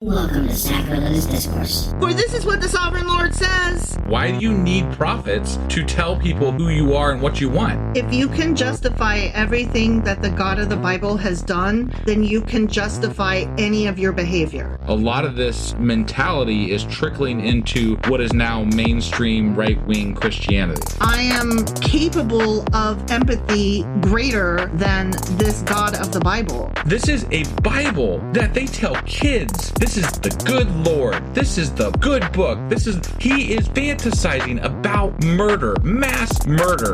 Welcome to Sacrilegious Discourse. For this is what the Sovereign Lord says. Why do you need prophets to tell people who you are and what you want? If you can justify everything that the God of the Bible has done, then you can justify any of your behavior. A lot of this mentality is trickling into what is now mainstream right-wing Christianity. I am capable of empathy greater than this God of the Bible. This is a Bible that they tell kids. This is the good Lord. This is the good book. He is fantasizing about murder, mass murder.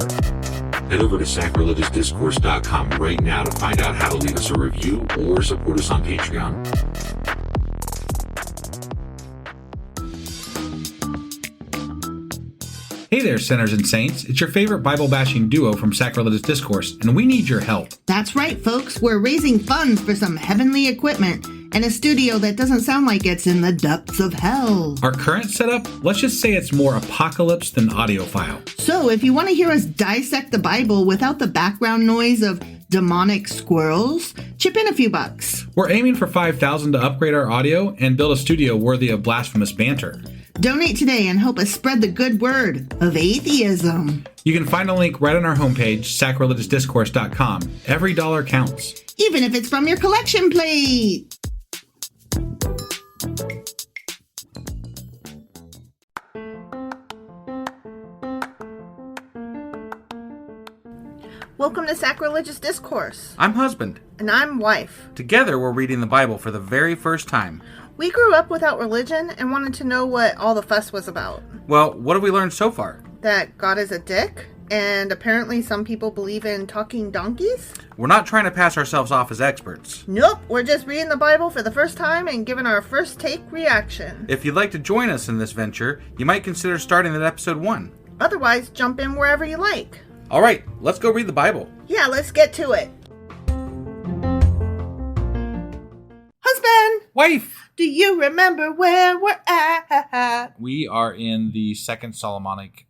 Head over to sacrilegiousdiscourse.com right now to find out how to leave us a review or support us on Patreon. Hey there, sinners and saints. It's your favorite Bible-bashing duo from Sacrilegious Discourse, and we need your help. That's right, folks. We're raising funds for some heavenly equipment and a studio that doesn't sound like it's in the depths of hell. Our current setup, let's just say it's more apocalypse than audiophile. So if you want to hear us dissect the Bible without the background noise of demonic squirrels, chip in a few bucks. We're aiming for $5,000 to upgrade our audio and build a studio worthy of blasphemous banter. Donate today and help us spread the good word of atheism. You can find a link right on our homepage, sacrilegiousdiscourse.com. Every dollar counts. Even if it's from your collection plate. Welcome to Sacrilegious Discourse. I'm husband. And I'm wife. Together, we're reading the Bible for the very first time. We grew up without religion and wanted to know what all the fuss was about. Well, what have we learned so far? That God is a dick, and apparently some people believe in talking donkeys? We're not trying to pass ourselves off as experts. Nope, we're just reading the Bible for the first time and giving our first take reaction. If you'd like to join us in this venture, you might consider starting at episode 1. Otherwise, jump in wherever you like. All right, let's go read the Bible. Yeah, let's get to it. Husband! Wife! Do you remember where we're at? We are in the second Solomonic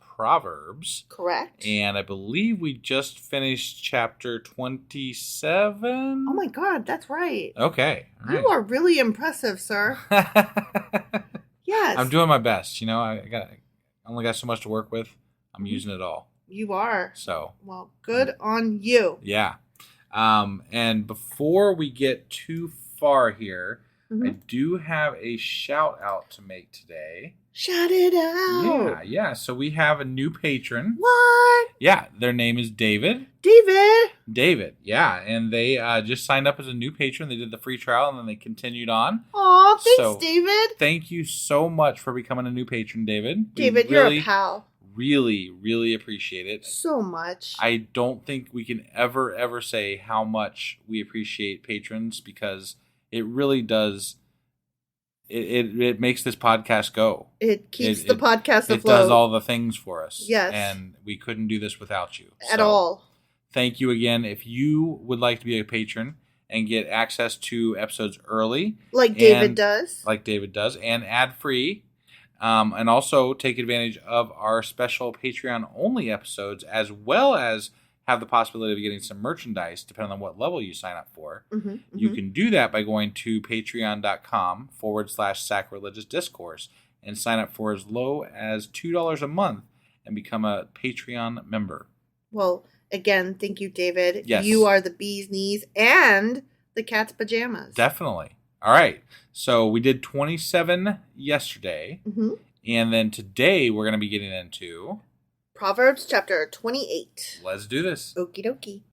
Proverbs. Correct. And I believe we just finished chapter 27. Oh my God, that's right. Okay. All right. You are really impressive, sir. Yes. I'm doing my best. You know, I only got so much to work with. I'm using it all. You are. So. Well, good on you. Yeah. And before we get too far here, I do have a shout out to make today. Shout it out. Yeah. So we have a new patron. What? Yeah, their name is David. David, yeah. And they just signed up as a new patron. They did the free trial and then they continued on. Aw, thanks, David. Thank you so much for becoming a new patron, David. David, you're a pal. Really, really appreciate it. So much. I don't think we can ever say how much we appreciate patrons because it really does. It makes this podcast go. It keeps the podcast afloat. It does all the things for us. Yes. And we couldn't do this without you. At all. Thank you again. If you would like to be a patron and get access to episodes early. Like David does. And ad-free. And also take advantage of our special Patreon-only episodes, as well as have the possibility of getting some merchandise, depending on what level you sign up for. You can do that by going to patreon.com/sacrilegious discourse and sign up for as low as $2 a month and become a Patreon member. Well, again, thank you, David. Yes. You are the bee's knees and the cat's pajamas. Definitely. All right. So we did 27 yesterday. And then today we're going to be getting into Proverbs chapter 28. Let's do this. Okie dokie.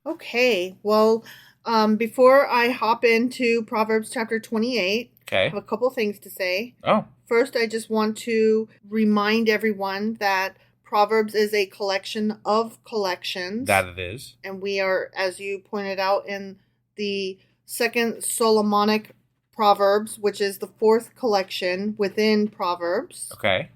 Okay. Well, before I hop into Proverbs chapter 28, I have a couple things to say. Oh. First, I just want to remind everyone that Proverbs is a collection of collections. That it is. And we are, as you pointed out, in the second Solomonic Proverbs, which is the fourth collection within Proverbs. Okay.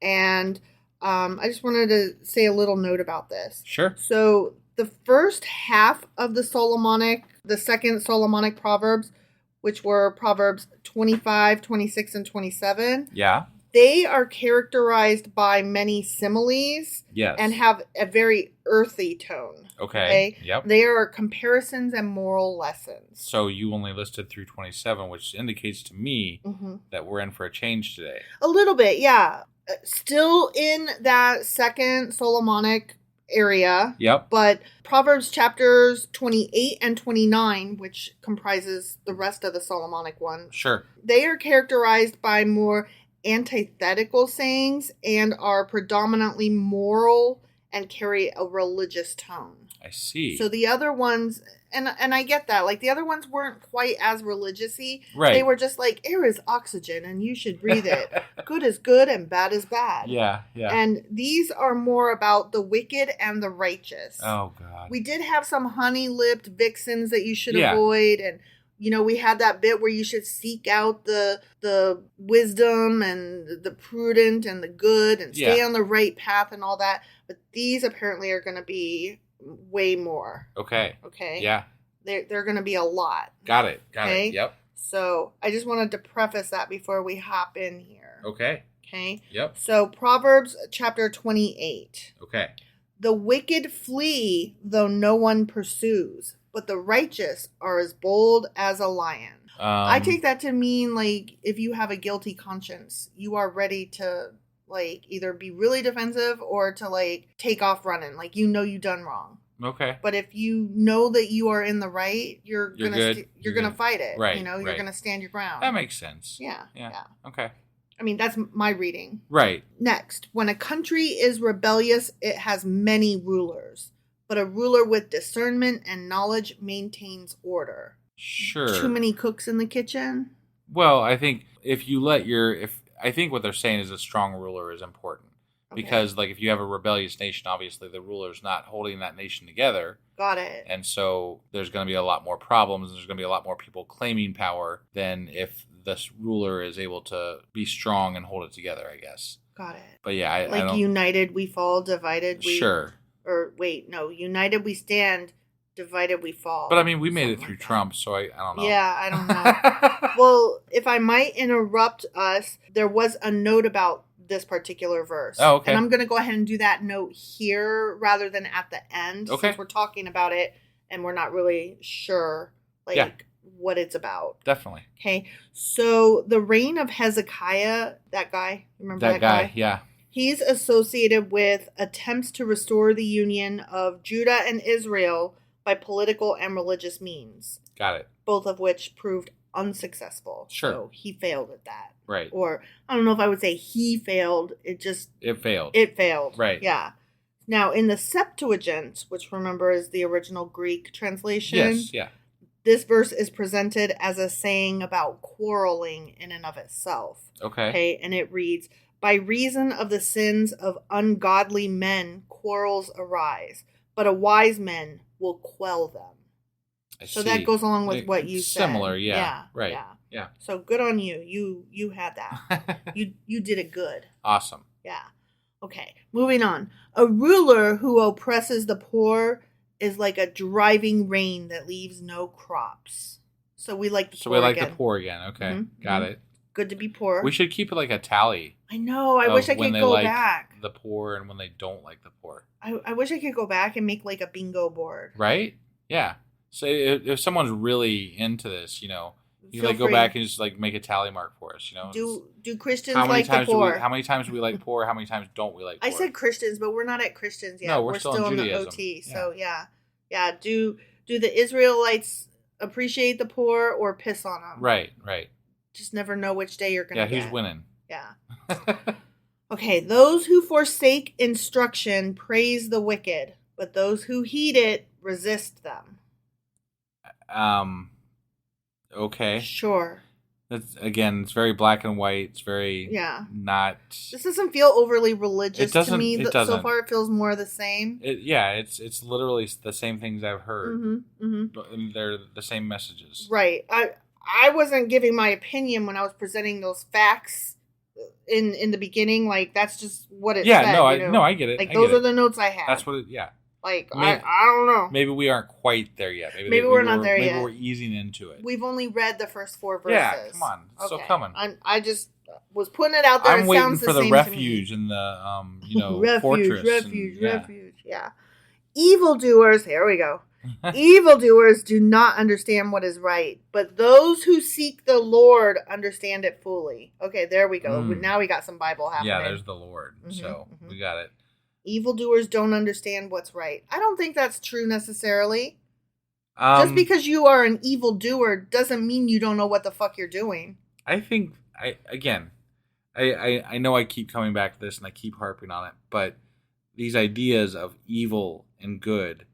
And I just wanted to say a little note about this. Sure. So the first half of the second Solomonic Proverbs, which were Proverbs 25, 26, and 27. Yeah. They are characterized by many similes Yes. and have a very earthy tone. Okay. Yep. They are comparisons and moral lessons. So you only listed through 27, which indicates to me Mm-hmm. that we're in for a change today. A little bit, yeah. Still in that second Solomonic area. Yep. But Proverbs chapters 28 and 29, which comprises the rest of the Solomonic one, Sure. they are characterized by more antithetical sayings and are predominantly moral and carry a religious tone. I see. So the other ones, and I get that, like the other ones weren't quite as religious-y. Right. They were just like, air is oxygen and you should breathe it. Good is good and bad is bad. Yeah. And these are more about the wicked and the righteous. Oh, God. We did have some honey-lipped vixens that you should Yeah. avoid, and we had that bit where you should seek out the wisdom and the prudent and the good and stay on the right path and all that. But these apparently are going to be way more. Okay. Okay. Yeah. They're going to be a lot. Got it. Okay? Yep. So I just wanted to preface that before we hop in here. Okay. Okay. Yep. So Proverbs chapter 28. Okay. The wicked flee, though no one pursues, but the righteous are as bold as a lion. I take that to mean, like, if you have a guilty conscience, you are ready to, like, either be really defensive or to, like, take off running. Like, you done wrong. Okay. But if you know that you are in the right, you're gonna good. fight it. Right. You're right. gonna stand your ground. That makes sense. Yeah. Okay. I mean, that's my reading. Right. Next, when a country is rebellious, it has many rulers. But a ruler with discernment and knowledge maintains order. Sure. Too many cooks in the kitchen? Well, I think I think what they're saying is a strong ruler is important. Okay. Because, like, if you have a rebellious nation, obviously the ruler's not holding that nation together. Got it. And so there's going to be a lot more problems. There's going to be a lot more people claiming power than if this ruler is able to be strong and hold it together, I guess. Got it. But yeah, I like don't... united we fall, divided we... Sure. Or wait, no. United we stand, divided we fall. But I mean, we made it Something through like Trump, so I don't know. Yeah, I don't know. Well, if I might interrupt us, there was a note about this particular verse. Oh, okay. And I'm going to go ahead and do that note here rather than at the end. Okay. Since we're talking about it and we're not really sure, what it's about. Definitely. Okay. So the reign of Hezekiah, that guy, remember that guy? Yeah. He's associated with attempts to restore the union of Judah and Israel by political and religious means. Got it. Both of which proved unsuccessful. Sure. So he failed at that. Right. Or I don't know if I would say he failed. It failed. It failed. Right. Yeah. Now in the Septuagint, which remember is the original Greek translation. Yes. Yeah. This verse is presented as a saying about quarreling in and of itself. Okay. And it reads, by reason of the sins of ungodly men, quarrels arise, but a wise man will quell them. So that goes along with what you said. Similar, yeah. Right. Yeah. So good on you. You had that. you did it good. Awesome. Yeah. Okay. Moving on. A ruler who oppresses the poor is like a driving rain that leaves no crops. So we like the poor So we like again. the poor again. Okay. Mm-hmm. Got it. Good to be poor. We should keep it like a tally. I know. I wish I could go back. The poor and when they don't like the poor. I wish I could go back and make like a bingo board. Right? Yeah. So if someone's really into this, you Feel like go free. back and just like make a tally mark for us, Do Christians how many like times the poor? how many times do we like poor? How many times don't we like poor? I said Christians, but we're not at Christians yet. No, we're still in in the Judaism. OT. So yeah. Do the Israelites appreciate the poor or piss on them? Right. Just never know which day you're gonna get. Yeah, who's winning? Yeah. Okay, those who forsake instruction praise the wicked, but those who heed it resist them. Okay. Sure. It's very black and white. It's very not. This doesn't feel overly religious to doesn't- me. it doesn't. So far, it feels more the same. It's literally the same things I've heard. Mm-hmm. But they're the same messages. Right. I wasn't giving my opinion when I was presenting those facts in the beginning. Like that's just what it said. I get it. Like those are the notes I had. That's what it. Yeah. Like I don't know. Maybe we aren't quite there yet. Maybe we're not there yet. Maybe we're easing into it. We've only read the first 4 verses. Yeah, come on, it's still coming. I just was putting it out there. I'm it waiting sounds for the the same refuge and the fortress. Refuge. Yeah. Evildoers. Here we go. Evildoers do not understand what is right, but those who seek the Lord understand it fully. Okay, there we go. Now we got some Bible happening. Yeah, there's the Lord. So we got it. Evildoers don't understand what's right. I don't think that's true necessarily. Just because you are an evildoer doesn't mean you don't know what the fuck you're doing. I think I know I keep coming back to this and I keep harping on it, but these ideas of evil and good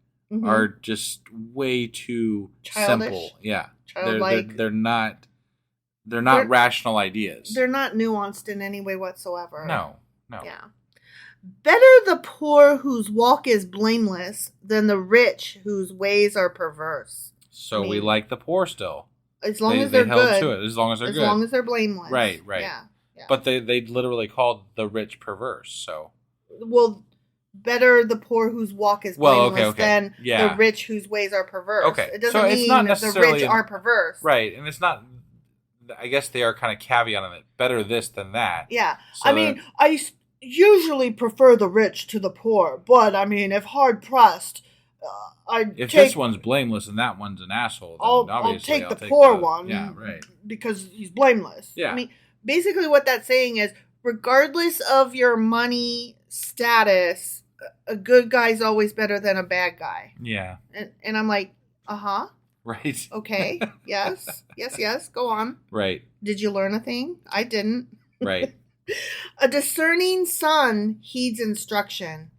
are just way too simple. Yeah. Childlike. They're not rational ideas. They're not nuanced in any way whatsoever. No. Yeah. Better the poor whose walk is blameless than the rich whose ways are perverse. So we like the poor still. As long as they're held good. to it. As long as they're good. As long as they're blameless. Right. Yeah. But they literally called the rich perverse. So. Well, better the poor whose walk is blameless than the rich whose ways are perverse. Okay. It doesn't mean the rich are perverse. Right. And it's not, I guess they are kind of caveating it. Better this than that. Yeah. So I usually prefer the rich to the poor. But, if hard pressed, this one's blameless and that one's an asshole, then I'll take the poor one. Yeah, right. Because he's blameless. Yeah. Basically what that's saying is, regardless of your money status, a good guy's always better than a bad guy. Yeah. And I'm like, uh-huh. Right. Okay. Yes. Yes. Go on. Right. Did you learn a thing? I didn't. Right. A discerning son heeds instruction,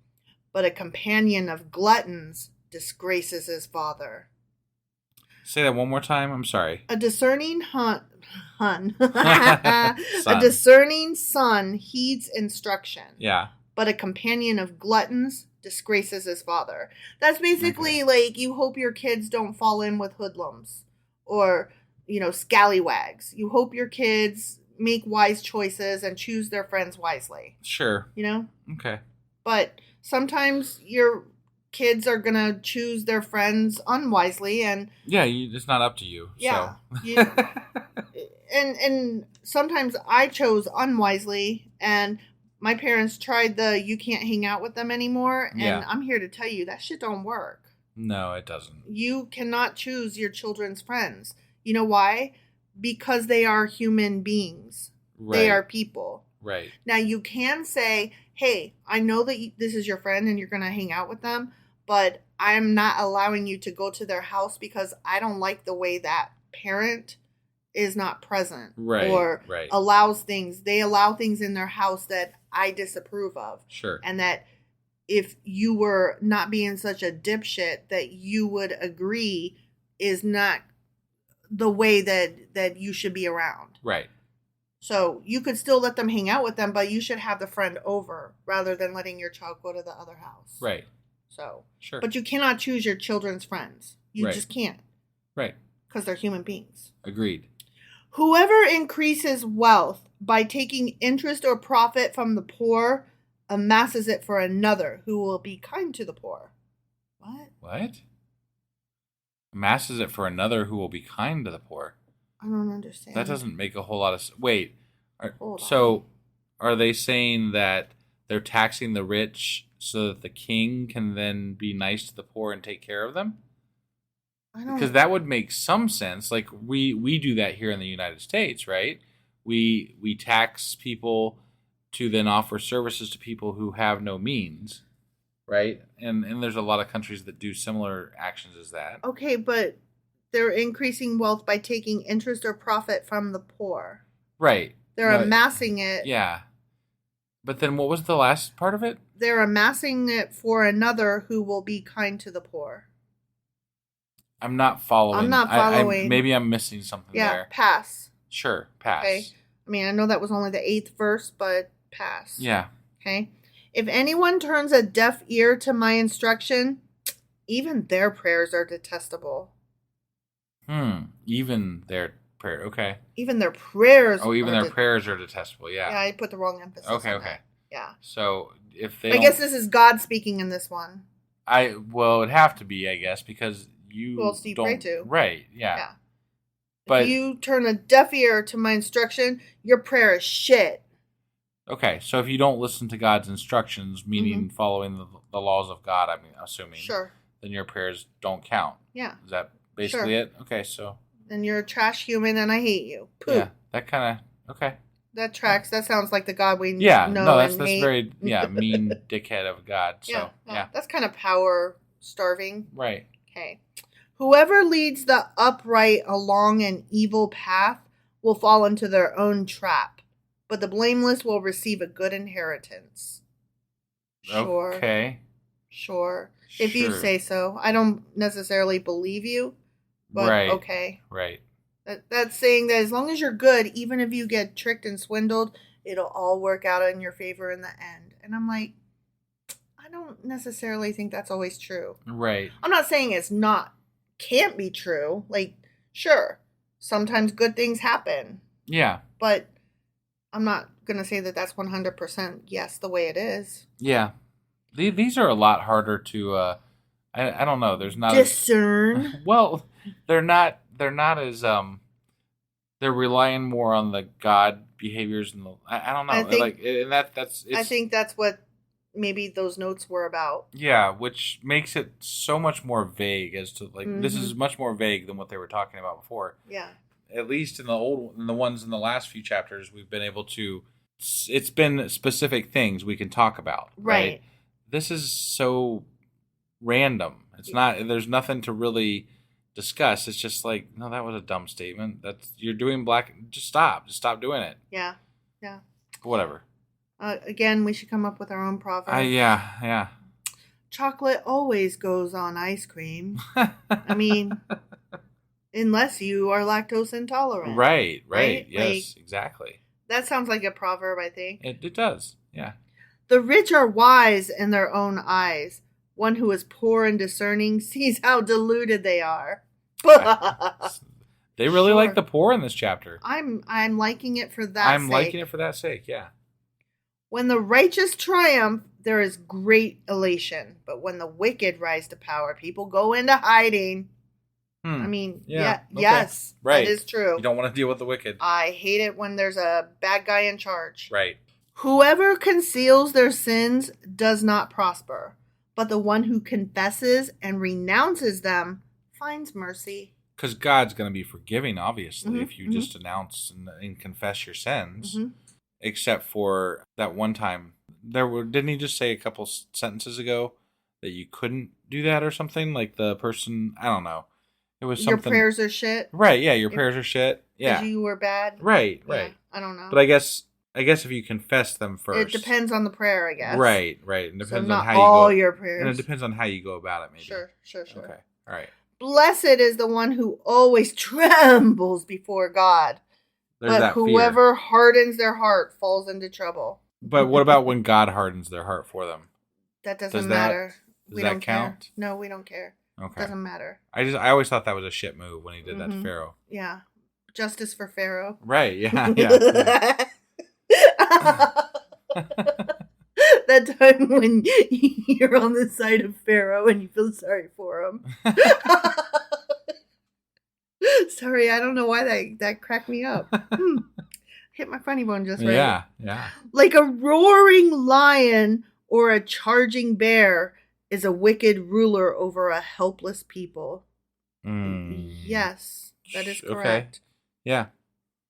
but a companion of gluttons disgraces his father. Say that one more time. I'm sorry. A discerning a discerning son heeds instruction. Yeah. But a companion of gluttons disgraces his father. That's basically like you hope your kids don't fall in with hoodlums or, scallywags. You hope your kids make wise choices and choose their friends wisely. Sure. Okay. But sometimes your kids are going to choose their friends unwisely and... Yeah, it's not up to you. Yeah. So. And sometimes I chose unwisely and my parents tried you can't hang out with them anymore. And I'm here to tell you that shit don't work. No, it doesn't. You cannot choose your children's friends. You know why? Because they are human beings. Right. They are people. Right. Now, you can say, hey, I know that this is your friend and you're going to hang out with them, but I'm not allowing you to go to their house because I don't like the way that parent is not present. Right. Or allows things. They allow things in their house that I disapprove of. Sure. And that if you were not being such a dipshit, that you would agree is not the way that you should be around. Right. So you could still let them hang out with them, but you should have the friend over rather than letting your child go to the other house. Right. So. Sure. But you cannot choose your children's friends. You just can't. Right. Because they're human beings. Agreed. Whoever increases wealth by taking interest or profit from the poor amasses it for another who will be kind to the poor. What? Amasses it for another who will be kind to the poor. I don't understand. That doesn't make a whole lot of... Wait. Are they saying that they're taxing the rich so that the king can then be nice to the poor and take care of them? Because that would make some sense. Like, we do that here in the United States, right? We tax people to then offer services to people who have no means, right? And there's a lot of countries that do similar actions as that. Okay, but they're increasing wealth by taking interest or profit from the poor. Right. They're amassing it. Yeah. But then what was the last part of it? They're amassing it for another who will be kind to the poor. I'm not following. Maybe I'm missing something there. Yeah, pass. Sure, pass. Okay. I know that was only the 8th verse, but pass. Yeah. Okay. If anyone turns a deaf ear to my instruction, even their prayers are detestable. Even their prayer. Okay. Even their prayers. Oh, even their prayers are detestable. Yeah. Yeah, I put the wrong emphasis. Okay. Yeah. So if they, I guess this is God speaking in this one. It'd have to be, I guess, because you pray to. Right. Yeah. But if you turn a deaf ear to my instruction, your prayer is shit. Okay, so if you don't listen to God's instructions, meaning following the laws of God, I'm assuming, Sure, then your prayers don't count. yeah. Is that basically it? Okay, so Then you're a trash human and I hate you. Poop. yeah, that kind of okay. That tracks. That sounds like the God we know that's and hate. very mean dickhead of God. So yeah. That's kind of power starving. Right. Okay. Whoever leads the upright along an evil path will fall into their own trap, but the blameless will receive a good inheritance. Sure. Okay. Sure. If you say so. I don't necessarily believe you, but okay. Right. That's saying that as long as you're good, even if you get tricked and swindled, it'll all work out in your favor in the end. And I'm like, I don't necessarily think that's always true. Right. I'm not saying can't be true. Like, sure, sometimes good things happen. Yeah. But I'm not going to say that that's 100% yes, the way it is. Yeah. These are a lot harder to, I don't know. There's not discern. Well, they're not as, they're relying more on the God behaviors and I don't know. I think that's what maybe those notes were about. Yeah, which makes it so much more vague as to this is much more vague than what they were talking about before. Yeah. At least in the ones in the last few chapters, we've been able to. It's been specific things we can talk about. Right. This is so random. It's not. There's nothing to really discuss. It's just like, no, that was a dumb statement. You're doing black. Just stop. Just stop doing it. Yeah. Yeah. Whatever. Again, we should come up with our own proverb. Yeah. Chocolate always goes on ice cream. I mean, unless you are lactose intolerant. Right. Yes, exactly. That sounds like a proverb, I think. It does, yeah. The rich are wise in their own eyes. One who is poor and discerning sees how deluded they are. They really like the poor in this chapter. I'm liking it for that sake. I'm liking it for that sake, yeah. When the righteous triumph, there is great elation. But when the wicked rise to power, people go into hiding. I mean, yes, right. That is true. You don't want to deal with the wicked. I hate it when there's a bad guy in charge. Right. Whoever conceals their sins does not prosper, but the one who confesses and renounces them finds mercy. Because God's going to be forgiving, obviously, if you just announce and confess your sins. Except for that one time, didn't he just say a couple sentences ago that you couldn't do that or something? Like the person, I don't know. It was something. Your prayers are shit. Right? Yeah, your prayers are shit. Yeah, because you were bad. Right. Yeah, I don't know. But I guess if you confess them first, it depends on the prayer. I guess. Right. It depends on how all you go. Your prayers, and it depends on how you go about it. Maybe. Sure. Okay. All right. Blessed is the one who always trembles before God. But whoever hardens their heart falls into trouble. But what about when God hardens their heart for them? That doesn't matter. Does that count? Care. No, we don't care. Okay. Doesn't matter. I always thought that was a shit move when he did that to Pharaoh. Yeah. Justice for Pharaoh. Right, yeah. That time when you're on the side of Pharaoh and you feel sorry for him. Sorry, I don't know why that cracked me up. Hit my funny bone just right. Yeah. Like a roaring lion or a charging bear is a wicked ruler over a helpless people. Yes, that is correct. Okay. Yeah.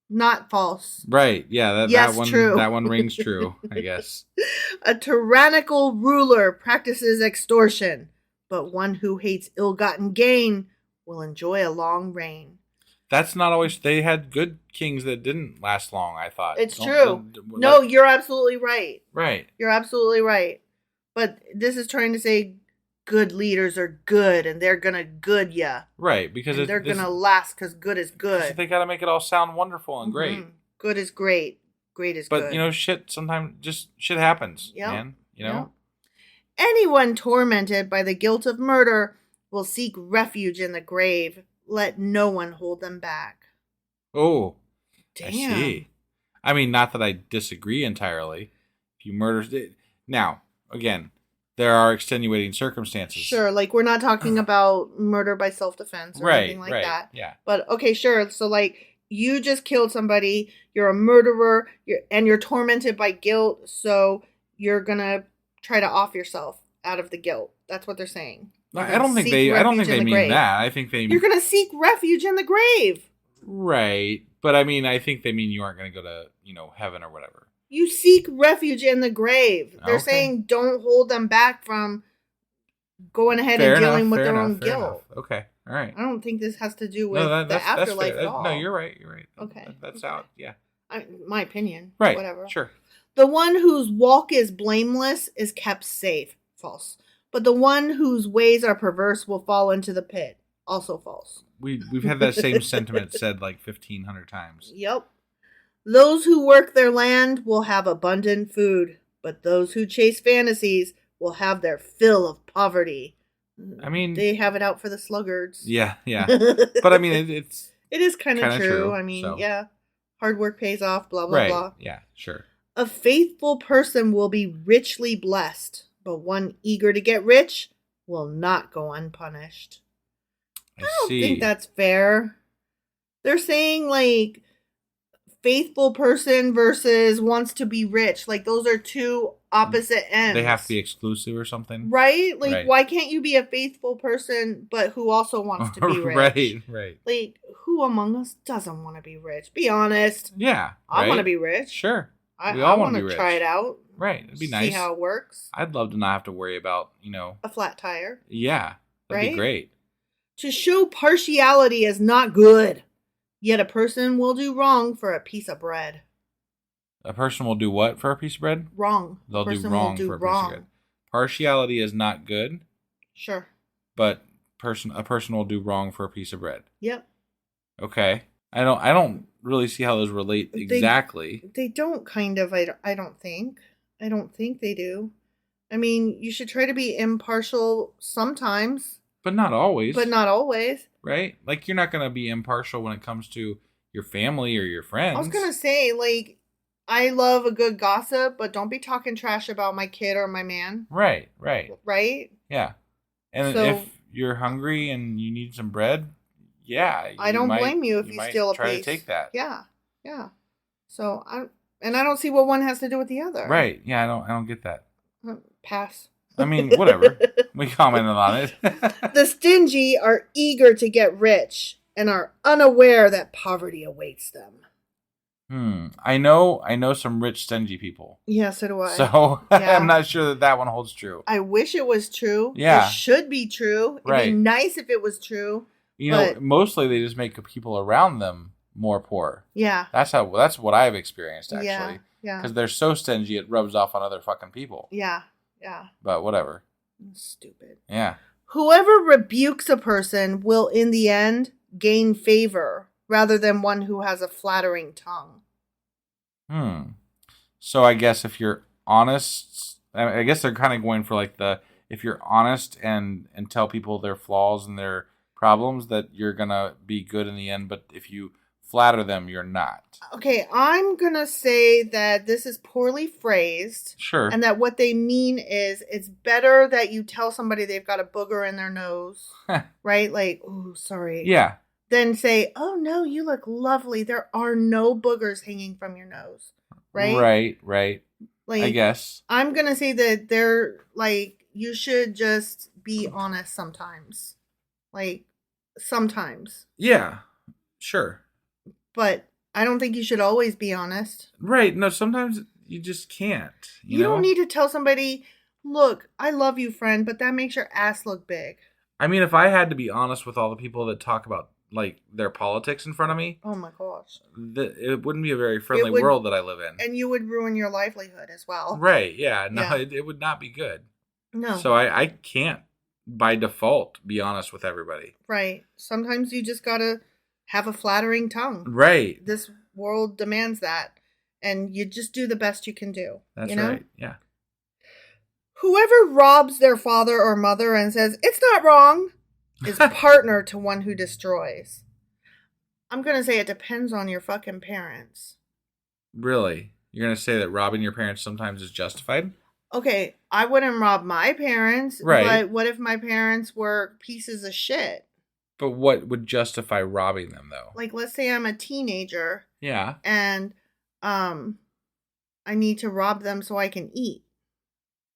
Not false. Right. Yeah, that one true. That one rings true, I guess. A tyrannical ruler practices extortion, but one who hates ill-gotten gain will enjoy a long reign. That's not always. They had good kings that didn't last long, I thought. It's true. No, you're absolutely right. Right. You're absolutely right. But this is trying to say good leaders are good and they're going to good ya. Right, because they're going to last because good is good. They got to make it all sound wonderful and great. Good is great. Great is good. But, shit, sometimes just shit happens, man. Yep. Anyone tormented by the guilt of murder will seek refuge in the grave. Let no one hold them back. Oh, damn. I see. I mean, not that I disagree entirely. If you murder... Now, again, there are extenuating circumstances. Sure, like we're not talking about murder by self-defense or anything like that. Yeah. But okay, sure. So like you just killed somebody, you're a murderer, you're tormented by guilt, so you're gonna try to off yourself out of the guilt. That's what they're saying. I don't think they mean that. I think you're gonna seek refuge in the grave. Right. But I mean, I think they mean you aren't gonna go to, heaven or whatever. You seek refuge in the grave. They're saying don't hold them back from going ahead and dealing with their own guilt. Okay. All right. I don't think this has to do with the afterlife at all. No, you're right. Okay. That's out. Yeah. My opinion. Right. Whatever. Sure. The one whose walk is blameless is kept safe. False. But the one whose ways are perverse will fall into the pit. Also false. We've had that same sentiment said like 1,500 times. Yep. Those who work their land will have abundant food, but those who chase fantasies will have their fill of poverty. I mean, they have it out for the sluggards. Yeah. But I mean, it is kind of true. I mean, yeah, hard work pays off. Blah blah blah. Yeah, sure. A faithful person will be richly blessed, but one eager to get rich will not go unpunished. I don't think that's fair. They're saying like faithful person versus wants to be rich. Like those are two opposite ends. They have to be exclusive or something. Right? Like why can't you be a faithful person but who also wants to be rich? Right. Like who among us doesn't want to be rich? Be honest. Yeah. I want to be rich. Sure. We all want to try it out. Right. It'd be nice. See how it works. I'd love to not have to worry about, a flat tire. Yeah. That'd be great. To show partiality is not good. Yet a person will do wrong for a piece of bread. A person will do what for a piece of bread? Wrong. They'll do wrong for a piece of bread. Partiality is not good. Sure. But a person will do wrong for a piece of bread. Yep. Okay. I don't really see how those relate exactly. They don't kind of, I don't think. I don't think they do. I mean, you should try to be impartial sometimes. But not always. Right? Like, you're not going to be impartial when it comes to your family or your friends. I was going to say, like, I love a good gossip, but don't be talking trash about my kid or my man. Right? Yeah. And if you're hungry and you need some bread, yeah. I don't blame you if you steal a piece. Try to take that. Yeah. So, I don't see what one has to do with the other. Right. Yeah, I don't get that. Pass. I mean, whatever. We commented on it. The stingy are eager to get rich and are unaware that poverty awaits them. I know some rich, stingy people. Yeah, so do I. So I'm not sure that one holds true. I wish it was true. Yeah. It should be true. It'd be nice if it was true. Mostly they just make people around them more poor. Yeah. That's what I've experienced, actually. Yeah. Because they're so stingy, it rubs off on other fucking people. Yeah. But whatever. Stupid. Yeah. Whoever rebukes a person will, in the end, gain favor rather than one who has a flattering tongue. So I guess if you're honest, I guess they're kind of going for like if you're honest and tell people their flaws and their problems, that you're going to be good in the end. But if you flatter them, you're not. Okay, I'm going to say that this is poorly phrased. Sure. And that what they mean is it's better that you tell somebody they've got a booger in their nose. Right? Like, oh, sorry. Yeah. Then say, oh, no, you look lovely. There are no boogers hanging from your nose. Right? Right. Like, I guess. I'm going to say that they're like, you should just be honest sometimes. Like, sometimes. Yeah. Sure. But I don't think you should always be honest. Right. No, sometimes you just can't. You don't need to tell somebody, look, I love you, friend, but that makes your ass look big. I mean, if I had to be honest with all the people that talk about like their politics in front of me, oh my gosh, it wouldn't be a very friendly world that I live in, and you would ruin your livelihood as well. Right? Yeah. No, yeah. It would not be good. No. So I can't by default be honest with everybody. Right. Sometimes you just gotta have a flattering tongue. Right. This world demands that, and you just do the best you can do. That's right. Yeah. Whoever robs their father or mother and says it's not wrong is partner to one who destroys. I'm going to say it depends on your fucking parents. Really? You're going to say that robbing your parents sometimes is justified? Okay, I wouldn't rob my parents, Right. but what if my parents were pieces of shit? But what would justify robbing them, though? Like, let's say I'm a teenager. Yeah. And I need to rob them so I can eat.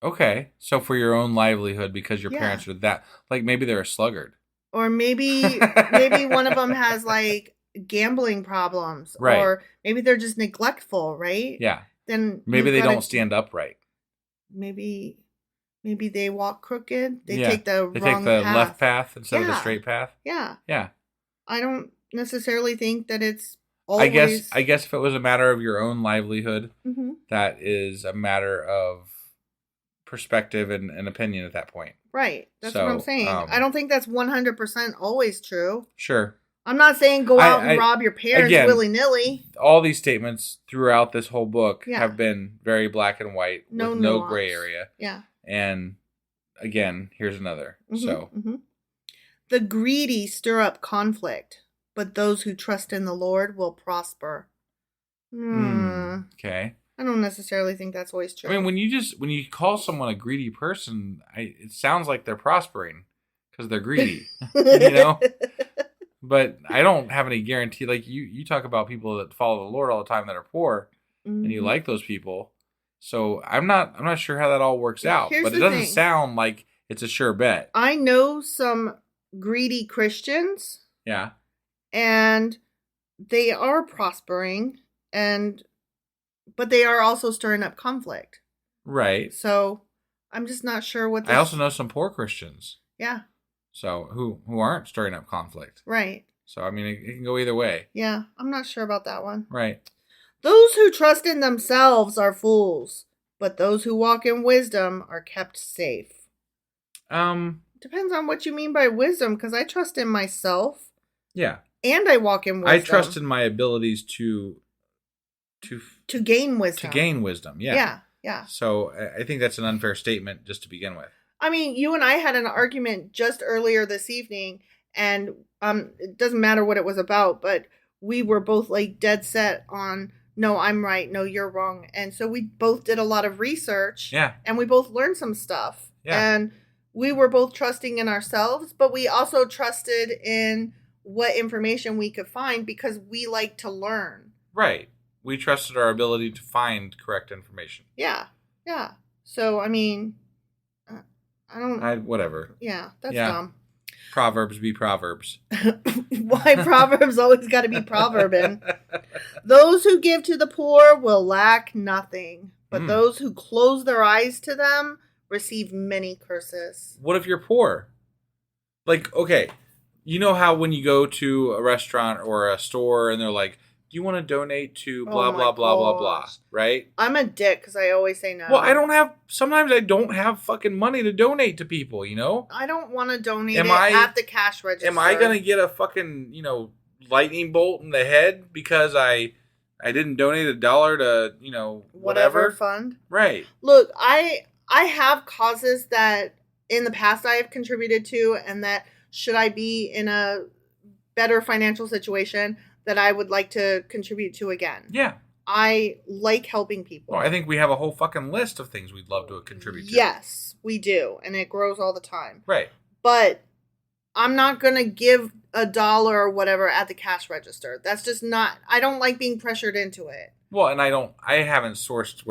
Okay. So for your own livelihood, because your Yeah. parents are that, like maybe they're a sluggard. Or maybe one of them has like gambling problems. Right. Or maybe they're just neglectful, right? Yeah. Then Maybe they don't stand upright. Maybe they walk crooked. They Yeah. take the They wrong take the path. left path instead of the Yeah. straight path. Yeah. Yeah. I don't necessarily think that it's always. I guess if it was a matter of your own livelihood, Mm-hmm. that is a matter of perspective and opinion at that point. Right. That's what I'm So, saying. I don't think that's 100% always true. Sure. I'm not saying go out and rob your parents again, willy-nilly. All these statements throughout this whole book Yeah. have been very black and white No with no nuance. gray area. Yeah. And again, here's another. Mhm, So, mhm. The greedy stir up conflict, but those who trust in the Lord will prosper. okay. I don't necessarily think that's always true. I mean, when you call someone a greedy person, it sounds like they're prospering because they're greedy, you know. But I don't have any guarantee. Like you talk about people that follow the Lord all the time that are poor, and you like those people. So I'm not sure how that all works out. Here's but it the doesn't thing. sound like it's a sure bet. I know some greedy Christians, Yeah. and they are prospering, but they are also stirring up conflict. Right. So I'm just not sure what. I also know some poor Christians. Yeah. So who aren't stirring up conflict. Right. So I mean, it can go either way. Yeah, I'm not sure about that one. Right. Those who trust in themselves are fools, but those who walk in wisdom are kept safe. Depends on what you mean by wisdom, because I trust in myself. Yeah. And I walk in wisdom. I trust in my abilities to gain wisdom. To gain wisdom. Yeah. Yeah. Yeah. So I think that's an unfair statement just to begin with. I mean, you and I had an argument just earlier this evening, and it doesn't matter what it was about, but we were both like dead set on, no, I'm right, no, you're wrong. And so we both did a lot of research. Yeah. And we both learned some stuff. Yeah. And we were both trusting in ourselves, but we also trusted in what information we could find because we like to learn. Right. We trusted our ability to find correct information. Yeah. Yeah. So, I mean, whatever. Yeah, that's Yeah. dumb. Proverbs be Proverbs. Why Proverbs always got to be proverbing. Those who give to the poor will lack nothing, but those who close their eyes to them receive many curses. What if you're poor? Like, okay, you know how when you go to a restaurant or a store and they're like, do you want to donate to blah, blah, blah, blah, blah, right? I'm a dick because I always say no. Well, sometimes I don't have fucking money to donate to people, you know? I don't want to donate Am it I- at the cash register. Am I going to get a fucking, lightning bolt in the head because I didn't donate $1 to, whatever? fund? Right. Look, I have causes that in the past I have contributed to, and that should I be in a better financial situation that I would like to contribute to again. Yeah. I like helping people. Well, I think we have a whole fucking list of things we'd love to contribute to. Yes, we do, and it grows all the time. Right. But I'm not going to give $1 or whatever at the cash register. That's just not, I don't like being pressured into it. Well, and I haven't sourced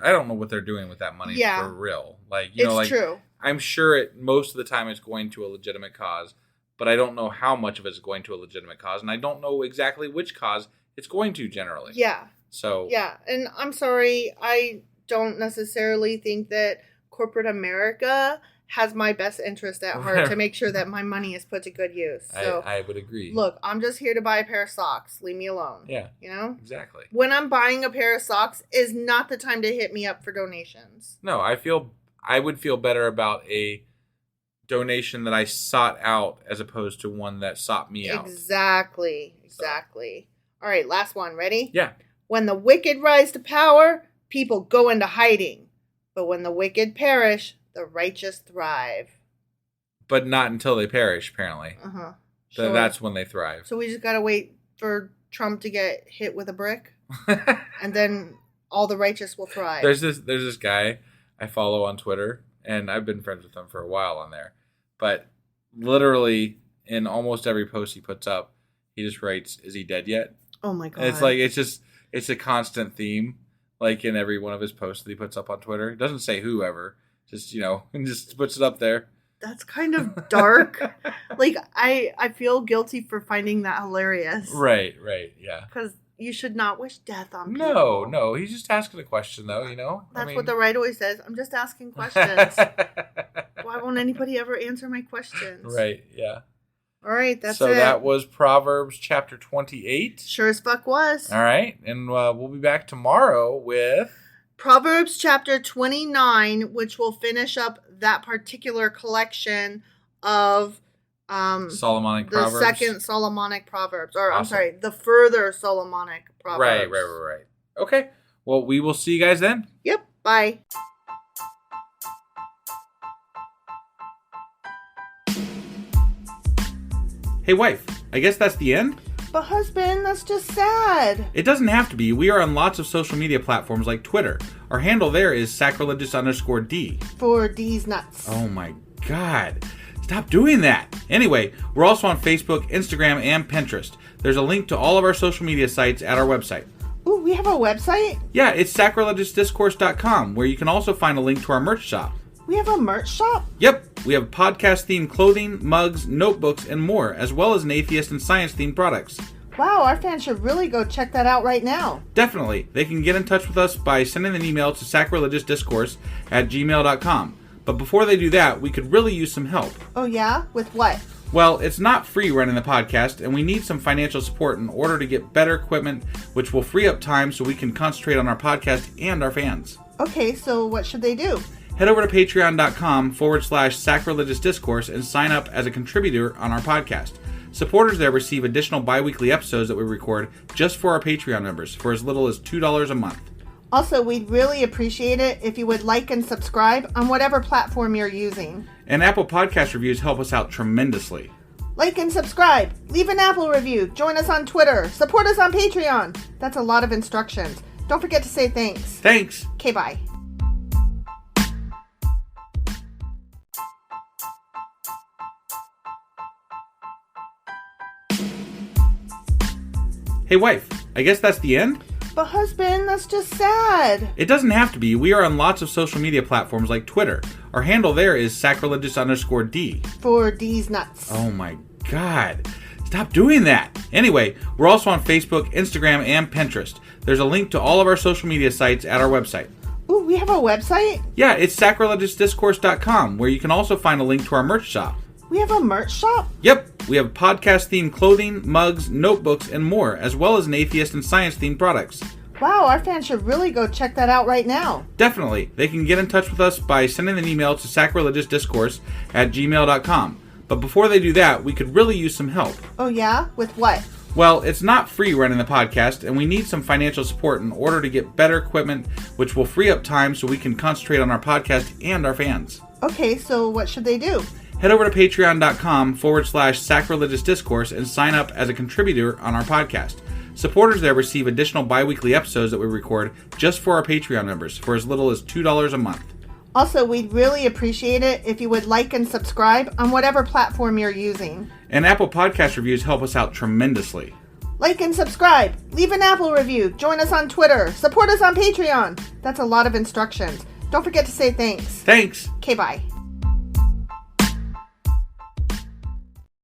I don't know what they're doing with that money for real. Like, It's true. I'm sure most of the time it's going to a legitimate cause, but I don't know how much of it's going to a legitimate cause, and I don't know exactly which cause it's going to generally. Yeah. So. Yeah, and I'm sorry, I don't necessarily think that corporate America has my best interest at heart to make sure that my money is put to good use. So, I would agree. Look, I'm just here to buy a pair of socks. Leave me alone. Yeah. You know? Exactly. When I'm buying a pair of socks is not the time to hit me up for donations. No, I would feel better about a donation that I sought out as opposed to one that sought me out. Exactly. All right, last one. Ready? Yeah. When the wicked rise to power, people go into hiding. But when the wicked perish, the righteous thrive. But not until they perish, apparently. Uh-huh. Sure. That's when they thrive. So we just got to wait for Trump to get hit with a brick, and then all the righteous will thrive. There's this guy I follow on Twitter, and I've been friends with him for a while on there. But literally, in almost every post he puts up, he just writes, "Is he dead yet?" Oh my god! And it's a constant theme, like in every one of his posts that he puts up on Twitter. It doesn't say whoever, just and just puts it up there. That's kind of dark. Like I feel guilty for finding that hilarious. Right, yeah. Because you should not wish death on people. No, he's just asking a question, though. That's what the right always says. I'm just asking questions. Why won't anybody ever answer my questions? Right, yeah. All right, that's it. So that was Proverbs chapter 28. Sure as fuck was. All right, and we'll be back tomorrow with Proverbs chapter 29, which will finish up that particular collection of Solomonic Proverbs. The second Solomonic Proverbs. Or, awesome. I'm sorry, the Further Solomonic Proverbs. Right. Okay, well, we will see you guys then. Yep, bye. Hey, wife, I guess that's the end? But husband, that's just sad. It doesn't have to be. We are on lots of social media platforms like Twitter. Our handle there is sacrilegious_D. For D's nuts. Oh my god. Stop doing that. Anyway, we're also on Facebook, Instagram, and Pinterest. There's a link to all of our social media sites at our website. Ooh, we have a website? Yeah, it's sacrilegiousdiscourse.com, where you can also find a link to our merch shop. We have a merch shop? Yep, we have podcast-themed clothing, mugs, notebooks, and more, as well as an atheist and science-themed products. Wow, our fans should really go check that out right now. Definitely. They can get in touch with us by sending an email to sacrilegiousdiscourse@gmail.com. But before they do that, we could really use some help. Oh yeah? With what? Well, it's not free running the podcast, and we need some financial support in order to get better equipment, which will free up time so we can concentrate on our podcast and our fans. Okay, so what should they do? Head over to patreon.com/sacrilegious discourse and sign up as a contributor on our podcast. Supporters there receive additional bi-weekly episodes that we record just for our Patreon members for as little as $2 a month. Also, we'd really appreciate it if you would like and subscribe on whatever platform you're using. And Apple Podcast reviews help us out tremendously. Like and subscribe. Leave an Apple review. Join us on Twitter. Support us on Patreon. That's a lot of instructions. Don't forget to say thanks. Thanks. Okay, bye. Hey, wife, I guess that's the end? But husband, that's just sad. It doesn't have to be. We are on lots of social media platforms like Twitter. Our handle there is sacrilegious_D. For D's nuts. Oh my god. Stop doing that. Anyway, we're also on Facebook, Instagram, and Pinterest. There's a link to all of our social media sites at our website. Ooh, we have a website? Yeah, it's sacrilegiousdiscourse.com, where you can also find a link to our merch shop. We have a merch shop? Yep, we have podcast-themed clothing, mugs, notebooks, and more, as well as an atheist and science-themed products. Wow, our fans should really go check that out right now. Definitely. They can get in touch with us by sending an email to sacrilegiousdiscourse@gmail.com. But before they do that, we could really use some help. Oh yeah? With what? Well, it's not free running the podcast, and we need some financial support in order to get better equipment, which will free up time so we can concentrate on our podcast and our fans. Okay, so what should they do? Head over to patreon.com/sacrilegious discourse and sign up as a contributor on our podcast. Supporters there receive additional bi-weekly episodes that we record just for our Patreon members for as little as $2 a month. Also, we'd really appreciate it if you would like and subscribe on whatever platform you're using. And Apple Podcast reviews help us out tremendously. Like and subscribe. Leave an Apple review. Join us on Twitter. Support us on Patreon. That's a lot of instructions. Don't forget to say thanks. Thanks. Okay, bye.